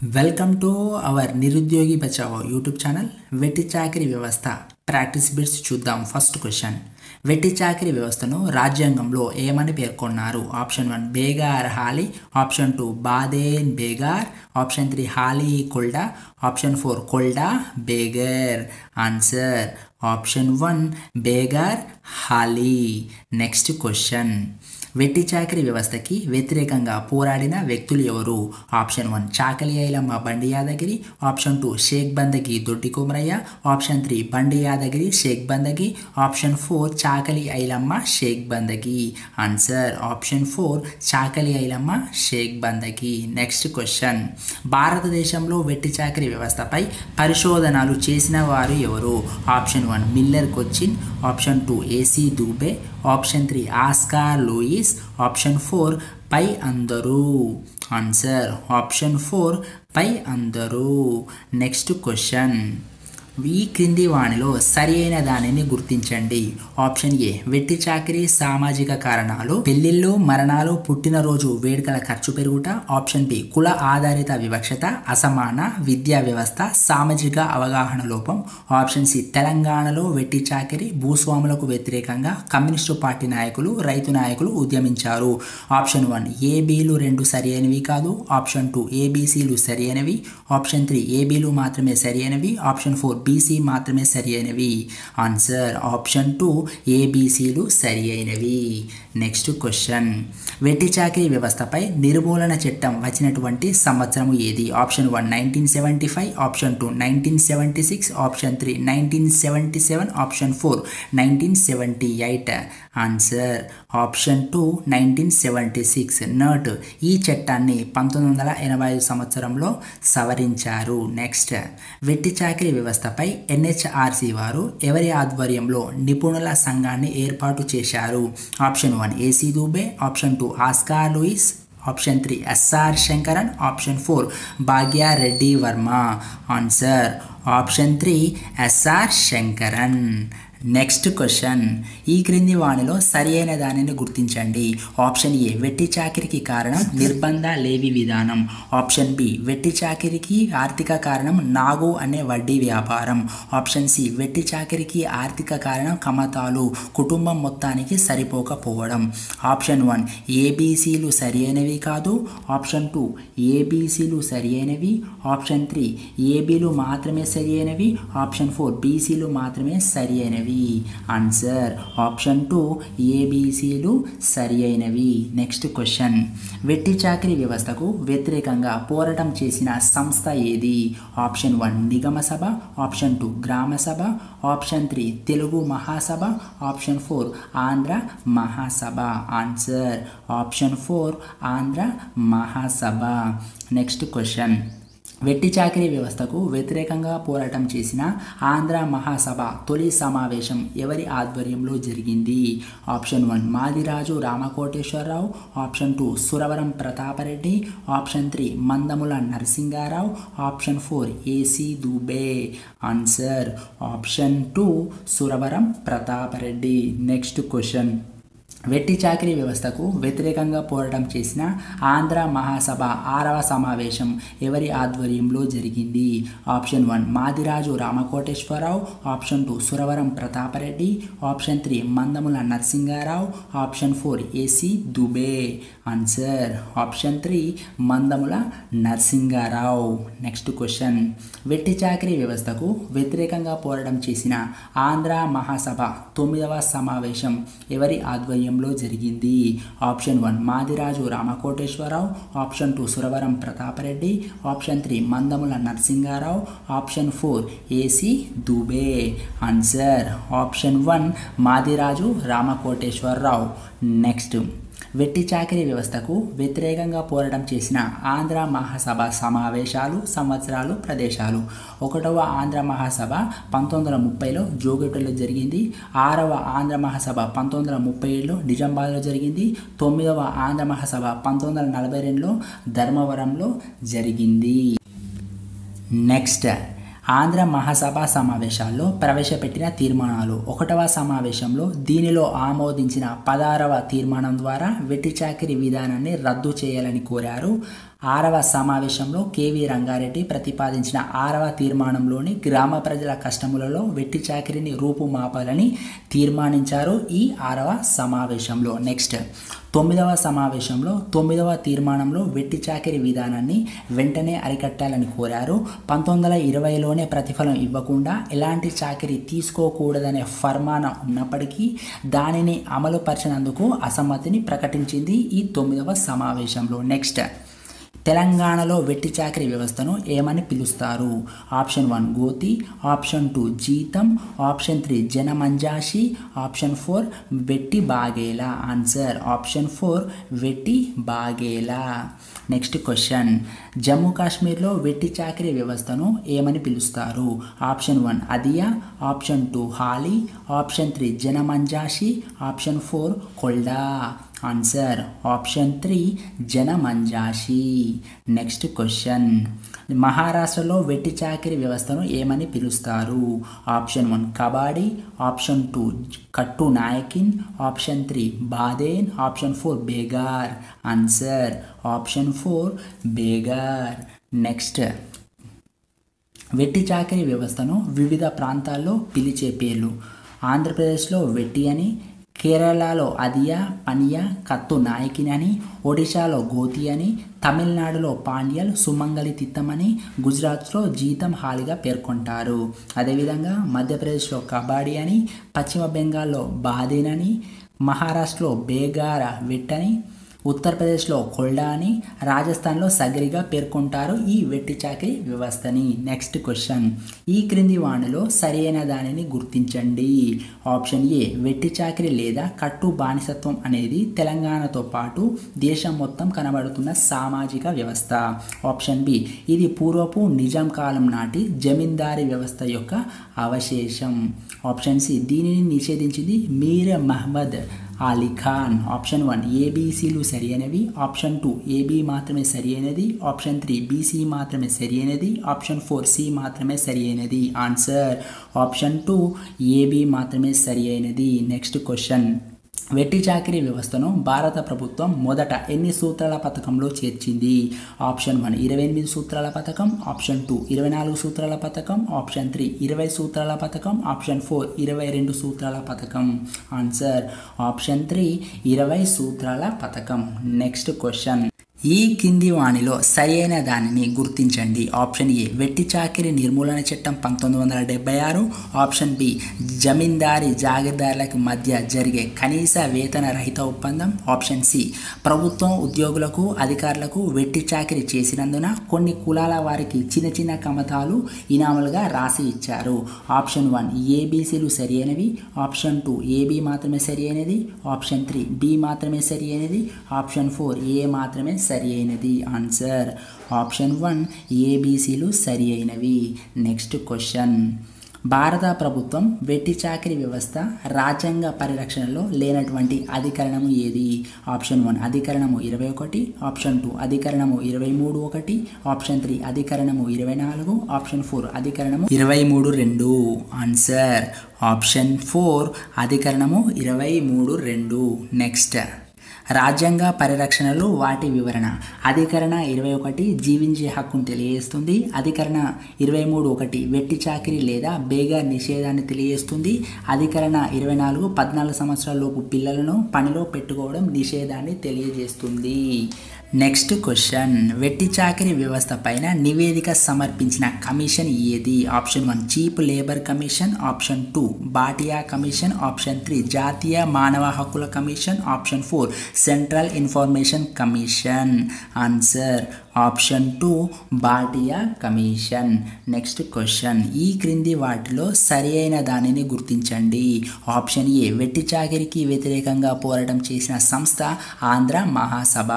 Welcome to our నిరుద్యోగి Bachao YouTube channel. వెట్టి చాకరీ వ్యవస్థ ప్రాక్టీస్ బిట్స్ చూద్దాం. ఫస్ట్ క్వశ్చన్, వెట్టి చాకరీ వ్యవస్థను రాజ్యాంగంలో ఏమని పేర్కొన్నారు? ఆప్షన్ 1 బేగార్ హాలీ, ఆప్షన్ 2 బాదేన్ బేగార్, ఆప్షన్ 3 హాలీ కొల్డా, ఆప్షన్ 4 కొల్డా బేగర్. ఆన్సర్ ఆప్షన్ 1 బేగార్ హాలీ. నెక్స్ట్ క్వశ్చన్, వెట్టి చాకరీ వ్యవస్థకి వ్యతిరేకంగా పోరాడిన వ్యక్తులు ఎవరు? ఆప్షన్ 1 చాకలి ఐలమ్మ బండి యాదగిరి, ఆప్షన్ 2 షేక్ బందగి దొడ్డి Komaraiah, option 3 Bandi Yadagiri Shaik Bandagi, option 4 Chakali Ilamma Shaik Bandagi. Answer option 4 Chakali Ilamma Shaik Bandagi. Next question, భారతదేశంలో వెట్టి చాకరీ వ్యవస్థపై పరిశోధనలు చేసిన వారు ఎవరు? Option 1 Miller Cochin, option 2 AC Dubey, option 3 Oscar Lewis, option 4 పై అందరూ. ఆన్సర్ ఆప్షన్ 4 పై అందరూ. నెక్స్ట్ క్వశ్చన్, ఈ క్రింది వాణిలో సరి అయిన దానిని గుర్తించండి. ఆప్షన్ ఏ వెట్టి చాకరీ సామాజిక కారణాలు, పెళ్లిళ్ళు మరణాలు పుట్టినరోజు వేడుకల ఖర్చు పెరుగుట, ఆప్షన్ బి కుల ఆధారిత వివక్షత, అసమాన విద్యా వ్యవస్థ, సామాజిక అవగాహన లోపం, ఆప్షన్ సి తెలంగాణలో వెట్టి చాకరీ భూస్వాములకు వ్యతిరేకంగా కమ్యూనిస్టు పార్టీ నాయకులు రైతు నాయకులు ఉద్యమించారు. ఆప్షన్ 1 ఏబీలు 2 సరి అయినవి కాదు, ఆప్షన్ 2 ఏబీసీలు సరి అయినవి, ఆప్షన్ 3 ఏబీలు మాత్రమే సరి అయినవి, ఆప్షన్ 4 బీసీ మాత్రమే సరి అయినవి. ఆన్సర్ ఆప్షన్ 2 ఏబీసీలు సరి అయినవి. నెక్స్ట్ క్వశ్చన్, వెట్టి చాకరీ వ్యవస్థపై నిర్మూలన చట్టం వచ్చినటువంటి సంవత్సరం ఏది? Option 1 1975, option 2 1976, option 3 1977, option 4 1978. Answer option 2 1976. Note, ఈ చట్టాన్ని 1985 సంవత్సరంలో సవరించారు. నెక్స్ట్, వెట్టి చాకరీ వ్యవస్థపై ఎన్హెచ్ఆర్సీ వారు ఎవరి ఆధ్వర్యంలో నిపుణుల సంఘాన్ని ఏర్పాటు చేశారు? Option 1 AC Dubey, option 2 Oscar Lewis, option 3 SR Shankaran, option 4 Bhagyareddy Varma. Answer option 3 SR Shankaran. Next question, ఈ క్రింది వాణిలో సరి అయిన దానిని గుర్తించండి. ఆప్షన్ ఏ వెట్టి చాకరీకి కారణం నిర్బంధ లేవి విధానం, ఆప్షన్ బి వెట్టి చాకరీకి ఆర్థిక కారణం నాగు అనే వడ్డీ వ్యాపారం, ఆప్షన్ సి వెట్టి చాకరీకి ఆర్థిక కారణం కమతాలు కుటుంబం మొత్తానికి సరిపోకపోవడం, ఆప్షన్ 1 ఏబీసీలు సరి అయినవి కాదు, ఆప్షన్ 2 ఏబీసీలు సరి అయినవి, ఆప్షన్ 3 ఏబీలు మాత్రమే సరి అయినవి, ఆప్షన్ 4 బీసీలు మాత్రమే సరి అయినవి. ఆన్సర్ ఆప్షన్ 2 ఏబీసీలు సరి అయినవి. నెక్స్ట్ క్వశ్చన్, వెట్టి చాకరీ వ్యవస్థకు వ్యతిరేకంగా పోరాటం చేసిన సంస్థ ఏది? ఆప్షన్ 1 నిగమ సభ, ఆప్షన్ 2 గ్రామ సభ, ఆప్షన్ 3 తెలుగు మహాసభ, ఆప్షన్ 4 ఆంధ్ర మహాసభ. ఆన్సర్ ఆప్షన్ 4 ఆంధ్ర మహాసభ. నెక్స్ట్ క్వశ్చన్, వెట్టి చాకరీ వ్యవస్థకు వ్యతిరేకంగా పోరాటం చేసిన ఆంధ్ర మహాసభ తొలి సమావేశం ఎవరి ఆధ్వర్యంలో జరిగింది? Option 1 Madiraju Ramakoteswararao, option 2 Suravaram Prathapareddy, option 3 Mandamula Narasingarao, option 4 AC Dubey. Answer option 2 Suravaram Prathapareddy. Next question, వెట్టి చాకరీ వ్యవస్థకు వ్యతిరేకంగా పోరాటం చేసిన ఆంధ్ర మహాసభ 6వ సమావేశం ఎవరి ఆధ్వర్యంలో జరిగింది? Option 1 Madiraju Ramakoteswararao, option 2 Suravaram Prathapareddy, option 3 Mandamula Narasingarao, option 4 AC Dube. Answer option 3 Mandamula Narasingarao. Next question, వెట్టి చాకరీ వ్యవస్థకు వ్యతిరేకంగా పోరాటం చేసిన ఆంధ్ర మహాసభ 9వ సమావేశం ఎవరి ఆధ్వర్యం జరిగింది? Option 1 Madiraju Ramakoteswararao, option 2 Suravaram Prathapareddy, option 3 Mandamula Narasingarao, option 4 AC Dubey. Answer option 1 Madiraju Ramakoteswararao. Next, వెట్టి చాకరీ వ్యవస్థకు వ్యతిరేకంగా పోరాటం చేసిన ఆంధ్ర మహాసభ సమావేశాలు, సంవత్సరాలు, ప్రదేశాలు. 1వ ఆంధ్ర మహాసభ 1930లో జోగిపేటలో జరిగింది, 6వ ఆంధ్ర మహాసభ 1937లో నిజామాబాద్లో జరిగింది, 9వ ఆంధ్ర మహాసభ 1942లో ధర్మవరంలో జరిగింది. నెక్స్ట్, ఆంధ్ర మహాసభ సమావేశాల్లో ప్రవేశపెట్టిన తీర్మానాలు. 1వ సమావేశంలో దీనిలో ఆమోదించిన 16వ తీర్మానం ద్వారా వెట్టి చాకిరీ విధానాన్ని రద్దు చేయాలని కోరారు. ఆరవ సమావేశంలో కేవీ రంగారెడ్డి ప్రతిపాదించిన 6వ తీర్మానంలోని గ్రామ ప్రజల కష్టములలో వెట్టి చాకిరీని రూపుమాపాలని తీర్మానించారు ఈ 6వ సమావేశంలో. నెక్స్ట్ 9వ సమావేశంలో 9వ తీర్మానంలో వెట్టి చాకిరీ విధానాన్ని వెంటనే అరికట్టాలని కోరారు. 1920లోనే ప్రతిఫలం ఇవ్వకుండా ఎలాంటి చాకిరీ తీసుకోకూడదనే ఫర్మానా ఉన్నప్పటికీ దానిని అమలుపరిచినందుకు అసమ్మతిని ప్రకటించింది ఈ 9వ సమావేశంలో. నెక్స్ట్ తెలంగాణలో వెట్టి చాకిరీ వ్యవస్థను ఏమని పిలుస్తారు? ఆప్షన్ 1 గోతి, ఆప్షన్ 2 జీతం, ఆప్షన్ 3 జనమంజాషి, ఆప్షన్ 4 వెట్టి బాగేలా. ఆన్సర్ ఆప్షన్ 4 వెట్టి బాగేలా. నెక్స్ట్ క్వశ్చన్, జమ్మూ కాశ్మీర్లో వెట్టి చాకిరీ వ్యవస్థను ఏమని పిలుస్తారు? ఆప్షన్ 1 అదియా, ఆప్షన్ 2 హాలీ, ఆప్షన్ 3 జనమంజాషి, ఆప్షన్ 4 కొల్డా. ఆన్సర్ ఆప్షన్ 3 జనమంజాషి. నెక్స్ట్ క్వశ్చన్, మహారాష్ట్రలో వెట్టి చాకిరీ వ్యవస్థను ఏమని పిలుస్తారు? ఆప్షన్ 1 కబాడీ, ఆప్షన్ 2 కట్టు నాయకిన్, ఆప్షన్ 3 బాదేన్, ఆప్షన్ 4 బేగార్. ఆన్సర్ ఆప్షన్ 4 బేగార్. నెక్స్ట్ వెట్టి చాకిరీ వ్యవస్థను వివిధ ప్రాంతాల్లో పిలిచే పేర్లు. ఆంధ్రప్రదేశ్లో వెట్టి అని, కేరళలో అదియా, పనియా, కత్తు నాయకిని అని, ఒడిశాలో గోతి అని, తమిళనాడులో పాండ్యల్, సుమంగలి తిత్తమని, గుజరాత్లో జీతం హాలిగా పేర్కొంటారు. అదేవిధంగా మధ్యప్రదేశ్లో కబాడీ అని, పశ్చిమ బెంగాల్లో బాదేన్ అని, మహారాష్ట్రలో బేగార వెట్టని, ఉత్తరప్రదేశ్లో కొల్డా అని, రాజస్థాన్లో సగరిగా పేర్కొంటారు ఈ వెట్టి చాకిరీ వ్యవస్థని. నెక్స్ట్ క్వశ్చన్, ఈ క్రింది వాణిలో సరైన దానిని గుర్తించండి. ఆప్షన్ ఏ వెట్టి చాకిరీ లేదా కట్టు బానిసత్వం అనేది తెలంగాణతో పాటు దేశం మొత్తం కనబడుతున్న సామాజిక వ్యవస్థ. ఆప్షన్ బి ఇది పూర్వపు నిజాం కాలం నాటి జమీందారీ వ్యవస్థ యొక్క అవశేషం. ఆప్షన్ సి దీనిని నిషేధించింది మీర్ మహమ్మద్ అలీ ఖాన్. ఆప్షన్ 1 ఏబీసీలు సరి అయినవి, ఆప్షన్ 2 ఏబీ మాత్రమే సరి అయినది, ఆప్షన్ 3 బీసీ మాత్రమే సరి అయినది, ఆప్షన్ 4 సి మాత్రమే సరి అయినది. ఆన్సర్ ఆప్షన్ 2 ఏబీ మాత్రమే సరి అయినది. నెక్స్ట్ క్వశ్చన్, వెట్టి చాకిరీ వ్యవస్థను భారత ప్రభుత్వం మొదట ఎన్ని సూత్రాల పథకంలో చేర్చింది? ఆప్షన్ 1 28 సూత్రాల పథకం, ఆప్షన్ 2 24 సూత్రాల పథకం, ఆప్షన్ 3 20 సూత్రాల పథకం, ఆప్షన్ 4 22 సూత్రాల పథకం. ఆన్సర్ ఆప్షన్ 3 20 సూత్రాల పథకం. నెక్స్ట్ క్వశ్చన్, ఈ కింది వాణిలో సరైన దానిని గుర్తించండి. ఆప్షన్ ఏ వెట్టి చాకిరీ నిర్మూలన చట్టం 1976, ఆప్షన్ బి జమీందారీ జాగీర్దారులకు మధ్య జరిగే కనీస వేతన రహిత ఒప్పందం, ఆప్షన్ సి ప్రభుత్వం ఉద్యోగులకు అధికారులకు వెట్టి చాకిరీ చేసినందున కొన్ని కులాల వారికి చిన్న చిన్న కమతాలు ఇనాములుగా రాసి ఇచ్చారు. ఆప్షన్ 1 ఏబీసీలు సరి అయినవి, ఆప్షన్ 2 ఏబీ మాత్రమే సరి అయినది, ఆప్షన్ 3 బి మాత్రమే సరి అయినది, ఆప్షన్ 4 ఏ మాత్రమే సరి అయినది. ఆన్సర్ ఆప్షన్ 1 ఏబీసీలు సరి అయినవి. నెక్స్ట్ క్వశ్చన్, భారత ప్రభుత్వం వెట్టి చాకిరీ వ్యవస్థ రాజ్యాంగ పరిరక్షణలో లేనటువంటి అధికరణము ఏది? Option 1 అధికరణము 21, option 2 అధికరణము 23(1), option 3 అధికరణము 24, option 4 అధికరణము 23(2). Answer option 4 అధికరణము 23(2). Next రాజ్యాంగ పరిరక్షణలు వాటి వివరణ. అధికరణ 21 జీవించే హక్కును తెలియజేస్తుంది, అధికరణ 23(1) వెట్టి చాకిరీ లేదా బేగార్ నిషేధాన్ని తెలియజేస్తుంది, అధికరణ 24 14 సంవత్సరాల లోపు పిల్లలను పనిలో పెట్టుకోవడం నిషేధాన్ని తెలియజేస్తుంది. నెక్స్ట్ క్వశ్చన్, వెట్టి చాకిరీ వ్యవస్థ పైన నివేదిక సమర్పించిన కమిషన్ ఏది? Option 1 chief labour commission, option 2 Bhatia commission, option 3 జాతీయ మానవ హక్కుల commission, option 4 central information commission. Answer option 2 Bhatia commission. Next question, ఈ క్రింది వాటిలో సరి అయిన దానిని గుర్తించండి. ఆప్షన్ ఏ వెట్టి చాకిరీకి వ్యతిరేకంగా పోరాటం చేసిన సంస్థ ఆంధ్ర మహాసభ,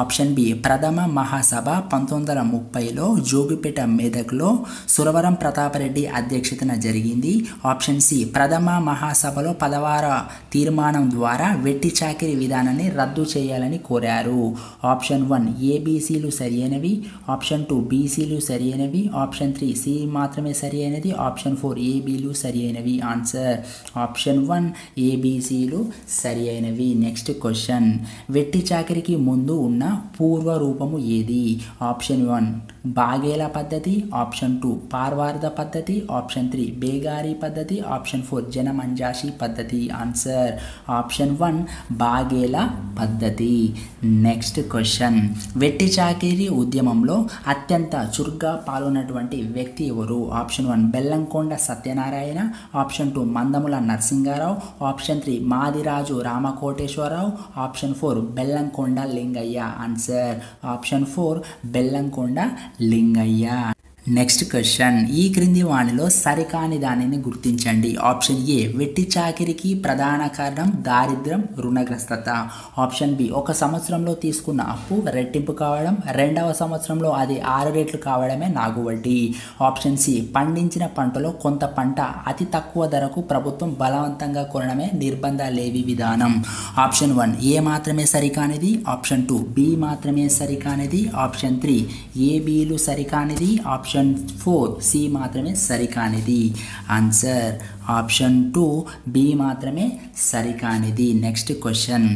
ఆప్షన్ బి ప్రథమ మహాసభ 1930లో జోగిపేట మెదక్లో సురవరం ప్రతాపరెడ్డి అధ్యక్షతన జరిగింది, ఆప్షన్ సి ప్రథమ మహాసభలో 10వ తీర్మానం ద్వారా వెట్టి చాకిరీ విధానాన్ని రద్దు చేయాలని కోరారు, ఆప్షన్ 1 ఏబీసీలు సరి అయినవి, ఆప్షన్ 2 బీసీలు సరి అయినవి, ఆప్షన్ 3 సి మాత్రమే సరి అయినది, ఆప్షన్ 4 ఏబీలు సరి అయినవి. ఆన్సర్ ఆప్షన్ 1 ఏబీసీలు సరి అయినవి. నెక్స్ట్ క్వశ్చన్, వెట్టి చాకిరికి ముందు ఉన్న పూర్వ రూపము ఏది? ఆప్షన్ 1 బాగేల పద్ధతి, ఆప్షన్ 2 పార్వార్ధ పద్ధతి, ఆప్షన్ 3 బేగారీ పద్ధతి, ఆప్షన్ 4 జనమంజాషి పద్ధతి. ఆన్సర్ ఆప్షన్ 1 బాగేల పద్ధతి. నెక్స్ట్ క్వశ్చన్, వెట్టి చాకిరీ ఉద్యమంలో అత్యంత చురుగ్గా పాల్గొన్నటువంటి వ్యక్తి ఎవరు? Option 1 Bellamkonda Satyanarayana, option 2 Mandamula Narasingarao, option 3 Madiraju Ramakoteswararao, option 4 Bellamkonda Lingaiah. Answer option 4 Bellamkonda Lingaiah. Next question, ఈ క్రింది వాణిలో సరికాని దానిని గుర్తించండి. ఆప్షన్ ఏ వెట్టి చాకిరికి ప్రధాన కారణం దారిద్ర్యం, రుణగ్రస్తత. ఆప్షన్ బి ఒక సంవత్సరంలో తీసుకున్న అప్పు రెట్టింపు కావడం, రెండవ సంవత్సరంలో అది 6 రెట్లు కావడమే నాగువడ్డీ. ఆప్షన్ సి పండించిన పంటలో కొంత పంట అతి తక్కువ ధరకు ప్రభుత్వం బలవంతంగా కొనడమే నిర్బంధాలేవి విధానం. ఆప్షన్ 1 ఏ మాత్రమే సరికానిది, ఆప్షన్ 2 బి మాత్రమే సరికానిది, ఆప్షన్ 3 ఏ బిలు సరికానిది, ఆప్షన్ 4 సి మాత్రమే సరికానిది. ఆన్సర్ ఆప్షన్ 2 బి మాత్రమే సరికానిది. నెక్స్ట్ క్వశ్చన్,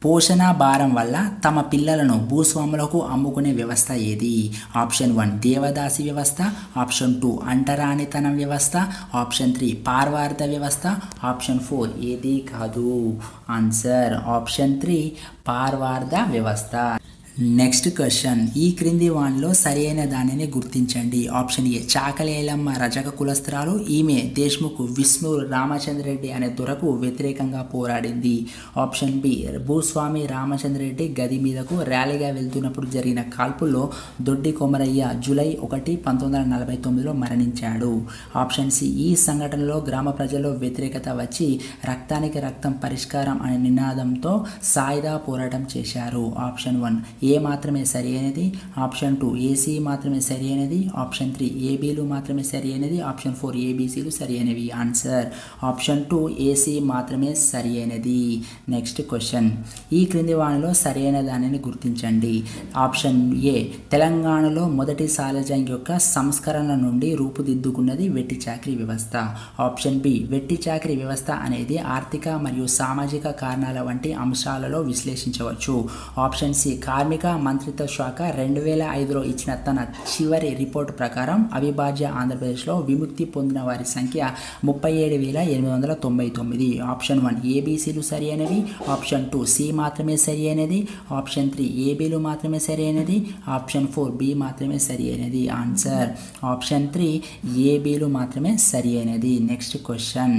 పోషణ భారం వల్ల తమ పిల్లలను భూస్వాములకు అమ్ముకునే వ్యవస్థ ఏది? ఆప్షన్ 1 దేవదాసి వ్యవస్థ, ఆప్షన్ 2 అంటరానితనం వ్యవస్థ, ఆప్షన్ 3 పార్వార్ధ వ్యవస్థ, ఆప్షన్ 4 ఏది కాదు. ఆన్సర్ ఆప్షన్ 3 పార్వార్ధ వ్యవస్థ. నెక్స్ట్ క్వశ్చన్, ఈ క్రింది వానిలో సరైన దానిని గుర్తించండి. ఆప్షన్ ఏ చాకలేలమ్మ రజక కులస్త్రాలు, ఈమె దేశ్ముఖ్ విష్ణు రామచంద్రరెడ్డి అనే దొరకు వ్యతిరేకంగా పోరాడింది. ఆప్షన్ బి భూస్వామి రామచంద్రరెడ్డి గది మీదకు ర్యాలీగా వెళ్తున్నప్పుడు జరిగిన కాల్పుల్లో దొడ్డి కొమరయ్య జూలై 1, 1949లో మరణించాడు. ఆప్షన్ సి ఈ సంఘటనలో గ్రామ ప్రజల్లో వ్యతిరేకత వచ్చి రక్తానికి రక్తం పరిష్కారం అనే నినాదంతో సాయుధ పోరాటం చేశారు. ఆప్షన్ 1 ఏ మాత్రమే సరి అయినది, ఆప్షన్ 2 ఏసీ మాత్రమే సరి అయినది, ఆప్షన్ 3 ఏబీలు మాత్రమే సరి అయినది, ఆప్షన్ 4 ఏబీసీలు సరి అయినవి. ఆన్సర్ ఆప్షన్ 2 ఏసీ మాత్రమే సరి అయినది. నెక్స్ట్ క్వశ్చన్, ఈ క్రింది వానిలో సరైన దానిని గుర్తించండి. ఆప్షన్ ఏ తెలంగాణలో మొదటి సాలజంగ్ యొక్క సంస్కరణ నుండి రూపుదిద్దుకున్నది వెట్టి చాకిరీ వ్యవస్థ. ఆప్షన్ బి వెట్టి చాకిరీ వ్యవస్థ అనేది ఆర్థిక మరియు సామాజిక కారణాల వంటి అంశాలలో విశ్లేషించవచ్చు. ఆప్షన్ సి కార్మిక మంత్రిత్వ శాఖ 2005లో ఇచ్చిన తన చివరి రిపోర్టు ప్రకారం అవిభాజ్య ఆంధ్రప్రదేశ్లో విముక్తి పొందిన వారి సంఖ్య 37,899. ఆప్షన్ 1 ఏబీసీలు సరి అయినవి, ఆప్షన్ 2 సి మాత్రమే సరి అయినది, ఆప్షన్ 3 ఏబీలు మాత్రమే సరి అయినది, ఆప్షన్ 4 బి మాత్రమే సరి అయినది. ఆన్సర్ ఆప్షన్ 3 ఏబీలు మాత్రమే సరి అయినది. నెక్స్ట్ క్వశ్చన్,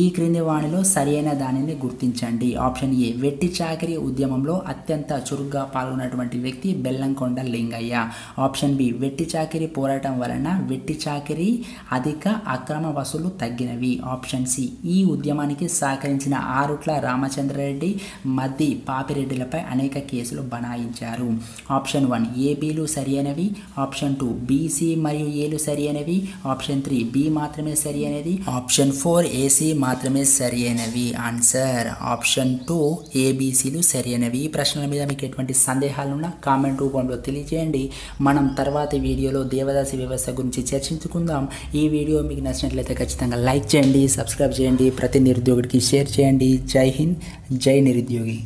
ఈ క్రింది వానిలో సరి అయిన దానిని గుర్తించండి. ఆప్షన్ ఏ వెట్టి చాకిరీ ఉద్యమంలో అత్యంత చురుగ్గా పాల్గొన్నటువంటి వ్యక్తి బెల్లంకొండ లింగయ్య. ఆప్షన్ బి వెట్టి చాకిరీ పోరాటం వలన వెట్టి చాకిరీ అధిక అక్రమ వసూలు తగ్గినవి. ఆప్షన్ సి ఈ ఉద్యమానికి సహకరించిన ఆరుట్ల రామచంద్రరెడ్డి, మద్ది పాపిరెడ్డిలపై అనేక కేసులు బనాయించారు. ఆప్షన్ 1 ఏబీలు సరి అయినవి, ఆప్షన్ 2 బీసీ మరియు ఏలు సరి అయినవి, ఆప్షన్ 3 బి మాత్రమే సరి అయినది, ఆప్షన్ 4 ఏసీ మాత్రమే సరి అయినవి. ఆన్సర్ ఆప్షన్ 2 ఏబీసీలు సరి అయినవి. ఈ ప్రశ్నల మీద మీకు ఎటువంటి సందేహాలున్నా కామెంట్ రూపంలో తెలియజేయండి. మనం తర్వాతి వీడియోలో దేవదాసి వ్యవస్థ గురించి చర్చించుకుందాం. ఈ వీడియో మీకు నచ్చినట్లయితే ఖచ్చితంగా లైక్ చేయండి, సబ్స్క్రైబ్ చేయండి, ప్రతి నిరుద్యోగికి షేర్ చేయండి. జై హింద్, జై నిరుద్యోగి.